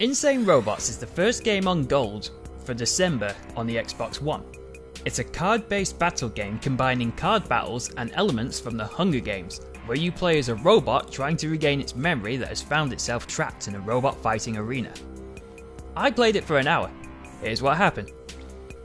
Insane Robots is the first game on Gold for December on the Xbox One. It's a card-based battle game combining card battles and elements from the Hunger Games, where you play as a robot trying to regain its memory that has found itself trapped in a robot fighting arena. I played it for an hour. Here's what happened.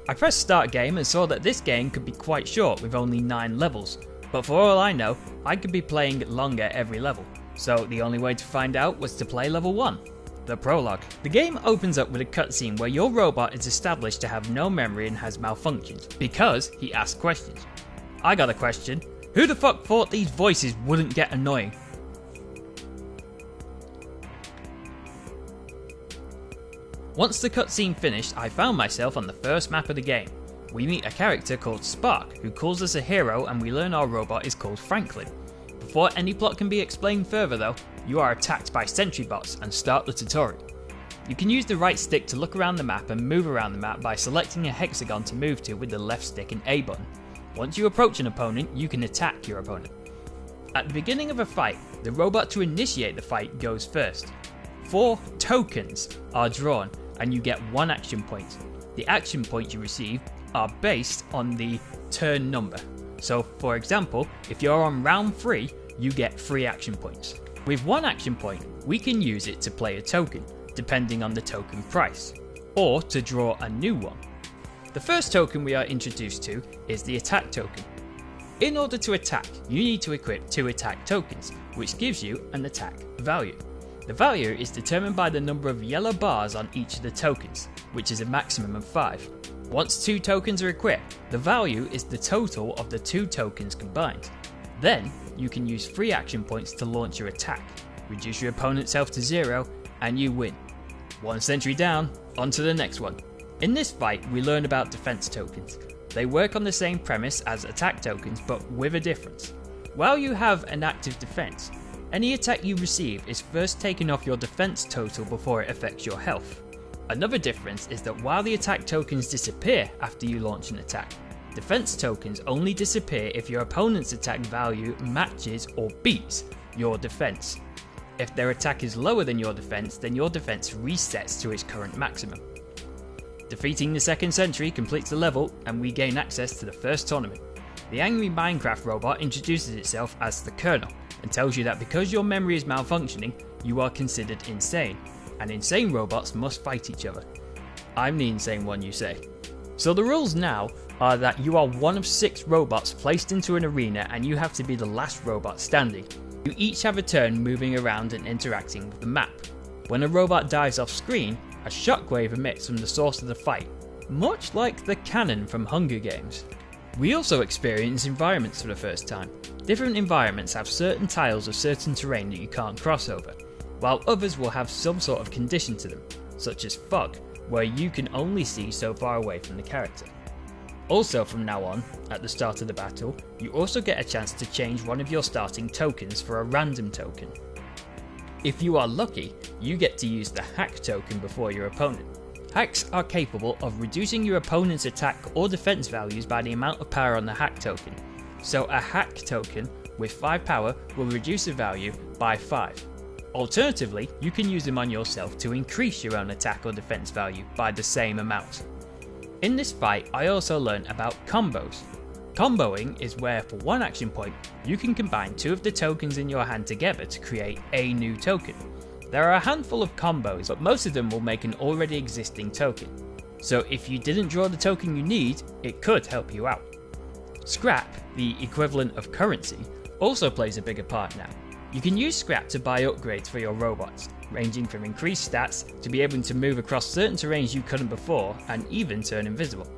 I pressed start game and saw that this game could be quite short with only 9 levels, but for all I know, I could be playing longer every level, so the only way to find out was to play level 1. The prologue. The game opens up with a cutscene where your robot is established to have no memory and has malfunctioned, because he asks questions. I got a question. Who the fuck thought these voices wouldn't get annoying? Once the cutscene finished, I found myself on the first map of the game. We meet a character called Spark, who calls us a hero, and we learn our robot is called Franklin. Before any plot can be explained further though, you are attacked by sentry bots and start the tutorial. You can use the right stick to look around the map and move around the map by selecting a hexagon to move to with the left stick and A button. Once you approach an opponent, you can attack your opponent. At the beginning of a fight, the robot to initiate the fight goes first. 4 tokens are drawn and you get 1 action point. The action points you receive are based on the turn number. So for example, if you're on round 3, you get 3 action points. With 1 action point, we can use it to play a token, depending on the token price, or to draw a new one. The first token we are introduced to is the attack token. In order to attack, you need to equip 2 attack tokens, which gives you an attack value. The value is determined by the number of yellow bars on each of the tokens, which is a maximum of 5. Once 2 tokens are equipped, the value is the total of the 2 tokens combined. Then, you can use 3 action points to launch your attack, reduce your opponent's health to 0, and you win. 1 sentry down, on to the next one. In this fight, we learn about defense tokens. They work on the same premise as attack tokens, but with a difference. While you have an active defense, any attack you receive is first taken off your defense total before it affects your health. Another difference is that while the attack tokens disappear after you launch an attack, defense tokens only disappear if your opponent's attack value matches or beats your defense. If their attack is lower than your defense, then your defense resets to its current maximum. Defeating the second sentry completes the level and we gain access to the first tournament. The angry Minecraft robot introduces itself as the Colonel and tells you that because your memory is malfunctioning, you are considered insane, and insane robots must fight each other. I'm the insane one, you say. So the rules now are that you are one of 6 robots placed into an arena and you have to be the last robot standing. You each have a turn moving around and interacting with the map. When a robot dies off screen, a shockwave emits from the source of the fight, much like the cannon from Hunger Games. We also experience environments for the first time. Different environments have certain tiles of certain terrain that you can't cross over, while others will have some sort of condition to them, such as fog, where you can only see so far away from the character. Also from now on, at the start of the battle, you also get a chance to change one of your starting tokens for a random token. If you are lucky, you get to use the hack token before your opponent. Hacks are capable of reducing your opponent's attack or defense values by the amount of power on the hack token. So a hack token with 5 power will reduce the value by 5. Alternatively, you can use them on yourself to increase your own attack or defense value by the same amount. In this fight, I also learned about combos. Comboing is where for 1 action point, you can combine 2 of the tokens in your hand together to create a new token. There are a handful of combos, but most of them will make an already existing token. So if you didn't draw the token you need, it could help you out. Scrap, the equivalent of currency, also plays a bigger part now. You can use scrap to buy upgrades for your robots, ranging from increased stats to be able to move across certain terrains you couldn't before, and even turn invisible.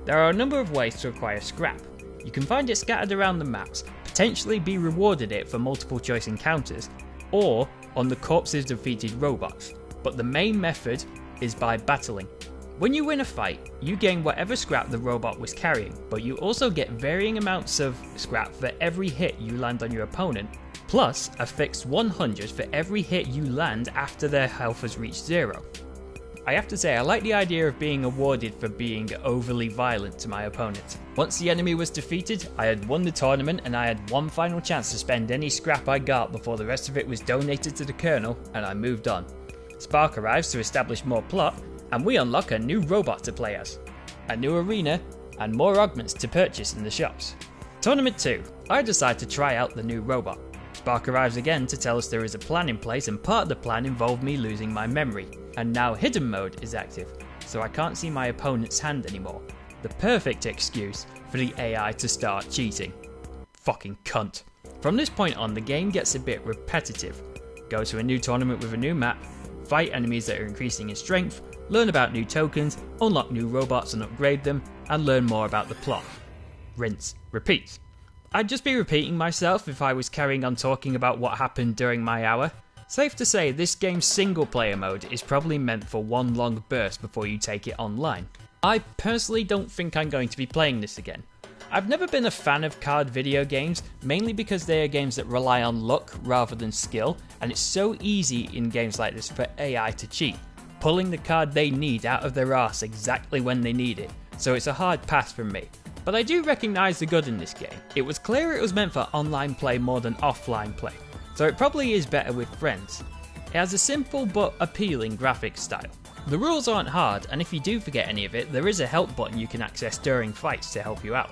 There are a number of ways to acquire scrap. You can find it scattered around the maps, potentially be rewarded it for multiple choice encounters, or on the corpses of defeated robots, but the main method is by battling. When you win a fight, you gain whatever scrap the robot was carrying, but you also get varying amounts of scrap for every hit you land on your opponent, plus a fixed 100 for every hit you land after their health has reached 0. I have to say, I like the idea of being awarded for being overly violent to my opponent. Once the enemy was defeated, I had won the tournament and I had one final chance to spend any scrap I got before the rest of it was donated to the Colonel and I moved on. Spark arrives to establish more plot, and we unlock a new robot to play as, a new arena, and more augments to purchase in the shops. Tournament 2, I decide to try out the new robot. Spark arrives again to tell us there is a plan in place, and part of the plan involved me losing my memory, and now hidden mode is active, so I can't see my opponent's hand anymore. The perfect excuse for the AI to start cheating. Fucking cunt. From this point on, the game gets a bit repetitive. Go to a new tournament with a new map, fight enemies that are increasing in strength, learn about new tokens, unlock new robots and upgrade them, and learn more about the plot. Rinse, repeat. I'd just be repeating myself if I was carrying on talking about what happened during my hour. Safe to say, this game's single player mode is probably meant for one long burst before you take it online. I personally don't think I'm going to be playing this again. I've never been a fan of card video games, mainly because they are games that rely on luck rather than skill, and it's so easy in games like this for AI to cheat, pulling the card they need out of their arse exactly when they need it, so it's a hard pass from me. But I do recognise the good in this game. It was clear it was meant for online play more than offline play, so it probably is better with friends. It has a simple but appealing graphics style. The rules aren't hard, and if you do forget any of it, there is a help button you can access during fights to help you out.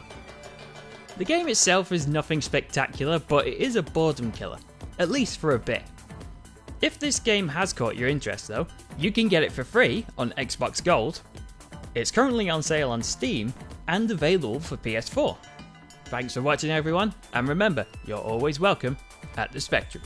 The game itself is nothing spectacular, but it is a boredom killer, at least for a bit. If this game has caught your interest though, you can get it for free on Xbox Gold. It's currently on sale on Steam and available for PS4. Thanks for watching everyone, and remember, you're always welcome at the Spectrum.